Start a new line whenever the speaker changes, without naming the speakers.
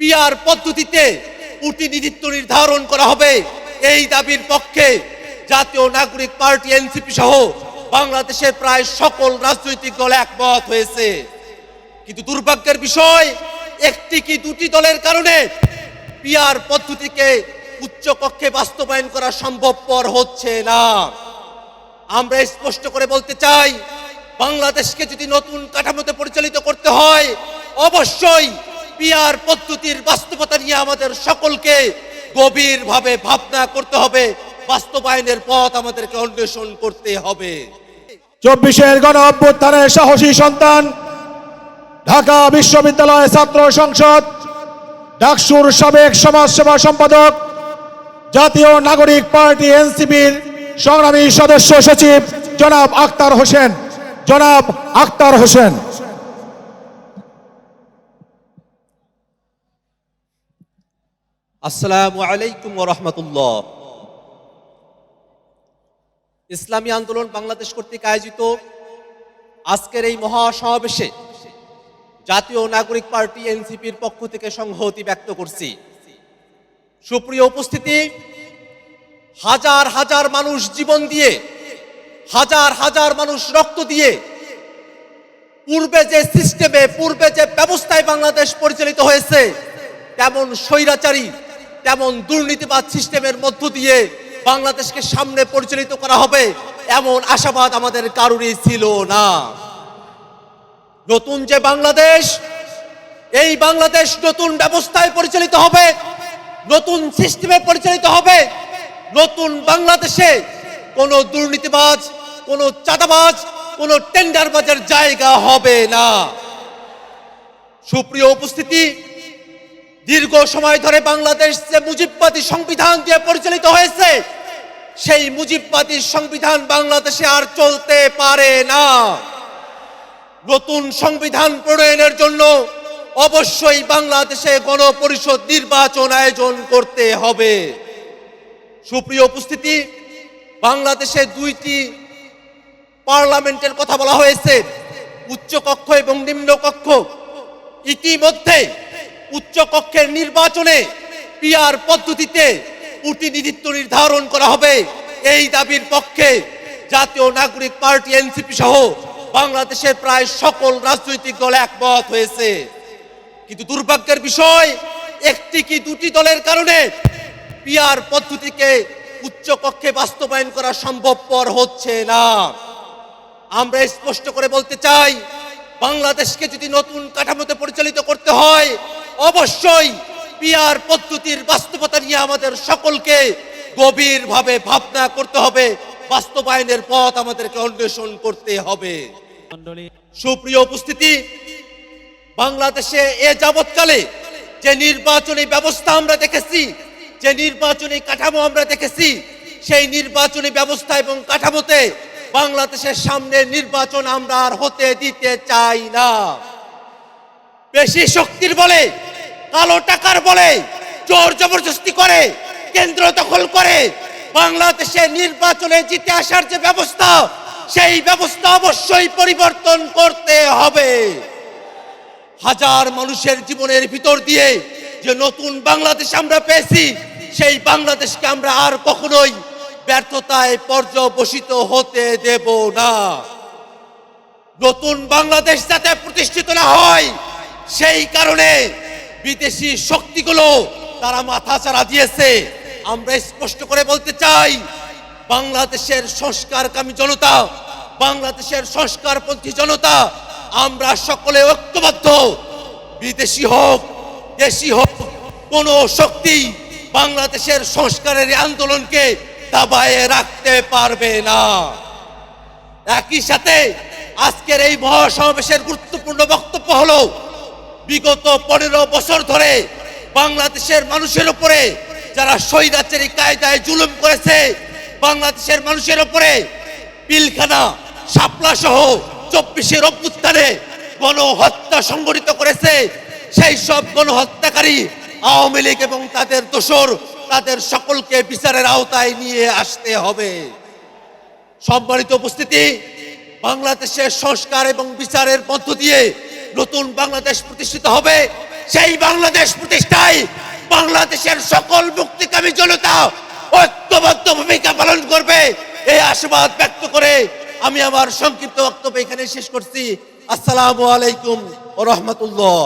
PR পদ্ধতিতে প্রতিনিধিত্ব নির্ধারণ করা হবে। এই দাবির পক্ষে জাতীয় নাগরিক পার্টি এনসিপি সহ বাংলাদেশের প্রায় সকল রাজনৈতিক দল একমত হয়েছে। কিন্তু দুর্ভাগ্যের বিষয়, একটি কি দুটি দলের কারণে পিআর পদ্ধতিকে উচ্চকক্ষে বাস্তবায়ন করা সম্ভবপর হচ্ছে না। আমরা স্পষ্ট করে বলতে চাই, বাংলাদেশকে যদি নতুন কাঠামোতে পরিচালিত করতে হয়, অবশ্যই পিআর পদ্ধতির বাস্তবতা নিয়ে আমাদের সকলকে গভীরভাবে ভাবনা করতে হবে। বাস্তবায়নের পথ আমাদেরকে অন্বেষণ করতে হবে।
24-এর গণ অভ্যুত্থানের সাহসী সন্তান, ঢাকা বিশ্ববিদ্যালয় ছাত্র সংসদ, ডাকসুর সাবেক সমাজসেবা সম্পাদক, জাতীয় নাগরিক পার্টি এনসিপির সংগ্রামী সদস্য সচিব জনাব আখতার হোসেন।
আসসালামু আলাইকুম ওয়া রাহমাতুল্লাহ। ইসলামী আন্দোলন বাংলাদেশ কর্তৃক আয়োজিত আজকের এই মহাসমাবেশে জাতীয় নাগরিক পার্টি এনসিপির পক্ষ থেকে সংহতি ব্যক্ত করছি। সুপ্রিয় উপস্থিতি, হাজার হাজার মানুষ জীবন দিয়ে, হাজার হাজার মানুষ রক্ত দিয়ে পূর্বে যে সিস্টেমে, পূর্বে যে ব্যবস্থায় বাংলাদেশ পরিচালিত হয়েছে, তেমন স্বৈরাচারী, তেমন দুর্নীতিবাদ সিস্টেমের মধ্য দিয়ে বাংলাদেশকে সামনে পরিচালিত করা হবে, এমন আশাবাদ আমাদের কারোরই ছিল না। নতুন যে বাংলাদেশ, এই বাংলাদেশ নতুন ব্যবস্থায় পরিচালিত হবে, নতুন সিস্টেমে পরিচালিত হবে। নতুন বাংলাদেশে কোনো দুর্নীতিবাজ, কোনো চাঁদাবাজ, কোনো টেন্ডারবাজের জায়গা হবে না। সুপ্রিয় উপস্থিতি, দীর্ঘ সময় ধরে বাংলাদেশ যে মুজিববাদী সংবিধান দিয়ে পরিচালিত হয়েছে, সেই মুজিববাদী সংবিধান বাংলাদেশে আর চলতে পারে না। নতুন সংবিধান প্রণয়নের জন্য অবশ্যই বাংলাদেশে গণপরিষদ নির্বাচন আয়োজন করতে হবে। সুপ্রিয় উপস্থিতি, বাংলাদেশে দুইটি পার্লামেন্টের কথা বলা হয়েছে, উচ্চকক্ষ এবং নিম্নকক্ষ। ইতিমধ্যে উচ্চকক্ষের নির্বাচনে পিআর পদ্ধতিতে প্রতিনিধিত্ব নির্ধারণ করা হবে। এই দাবির পক্ষে জাতীয় নাগরিক পার্টি এনসিপি সহ বাংলাদেশের প্রায় সকল রাজনৈতিক দল একমত হয়েছে। কিন্তু দুর্ভাগ্যের বিষয়, একটি কি দুটি দলের কারণে পিআর পদ্ধতিকে উচ্চকক্ষে বাস্তবায়ন করা সম্ভবপর হচ্ছে না। আমরা স্পষ্ট করে বলতে চাই, বাংলাদেশকে যদি নতুন কাঠামোতে পরিচালিত করতে হয়, অবশ্যই পিআর পদ্ধতির বাস্তবতা নিয়ে আমাদের সকলকে গভীরভাবে ভাবনা করতে হবে। বাস্তবায়নের পথ আমাদেরকে অন্বেষণ করতে হবে। সুপ্রিয় উপস্থিতি, বাংলাদেশে এ যাবৎকালে যে নির্বাচনী ব্যবস্থা আমরা দেখেছি, যে নির্বাচনী কাঠামো আমরা দেখেছি, সেই নির্বাচনী ব্যবস্থা এবং কাঠামোতে বাংলাদেশের সামনে নির্বাচন আমরা আর হতে দিতে চাই না। বেশি শক্তির বলে, কালো টাকার বলে, জোর জবরদস্তি করে, কেন্দ্র দখল করে বাংলাদেশে নির্বাচনে জিতে আসার যে ব্যবস্থা, সেই ব্যবস্থা অবশ্যই পরিবর্তন করতে হবে। হাজার মানুষের জীবনের ভিতর দিয়ে যে নতুন বাংলাদেশ আমরা পেয়েছি, সেই বাংলাদেশকে আমরা আর কখনোই ব্যর্থতায় পর্যবসিত হতে দেব না। নতুন বাংলাদেশ যাতে প্রতিষ্ঠিত না হয়, সেই কারণে বিদেশি শক্তিগুলো তারা মাথাচাড়া দিয়েছে। আমরা স্পষ্ট করে বলতে চাই, বাংলাদেশের সংস্কারকামী জনতা, বাংলাদেশের সংস্কারপন্থী জনতা, আমরা সকলে ঐক্যবদ্ধ। বিদেশি হোক, দেশি হোক, কোন শক্তি বাংলাদেশের সংস্কারের আন্দোলনকে দাবায়ে রাখতে পারবে না। একই সাথে আজকের এই মহাসমাবেশের গুরুত্বপূর্ণ বক্তব্য হলো, বিগত 15 বছর ধরে বাংলাদেশের মানুষের উপরে যারা স্বৈরাচারী কায়দায় জুলুম করেছে, বাংলাদেশের মানুষের উপরে পিলখানা, শাপলা সহ 24-এর অভ্যুত্থানে গণহত্যা সংগঠিত করেছে, সেই সব গণহত্যাকারী আওয়ামী লীগ এবং তাদের দোসর, তাদের সকলকে বিচারের আওতায় নিয়ে আসতে হবে। সম্মানিত উপস্থিতি, বাংলাদেশের সংস্কার এবং বিচারের মধ্য দিয়ে নতুন বাংলাদেশ প্রতিষ্ঠিত হবে। সেই বাংলাদেশ প্রতিষ্ঠা চাই বাংলাদেশের সকল মুক্তিকামী জনতা ঐক্যবদ্ধ ভূমিকা পালন করবে, এই আশীর্বাদ ব্যক্ত করে আমি আমার সংক্ষিপ্ত বক্তব্য এখানে শেষ করছি। আসসালামু আলাইকুম ওয়া রাহমাতুল্লাহ।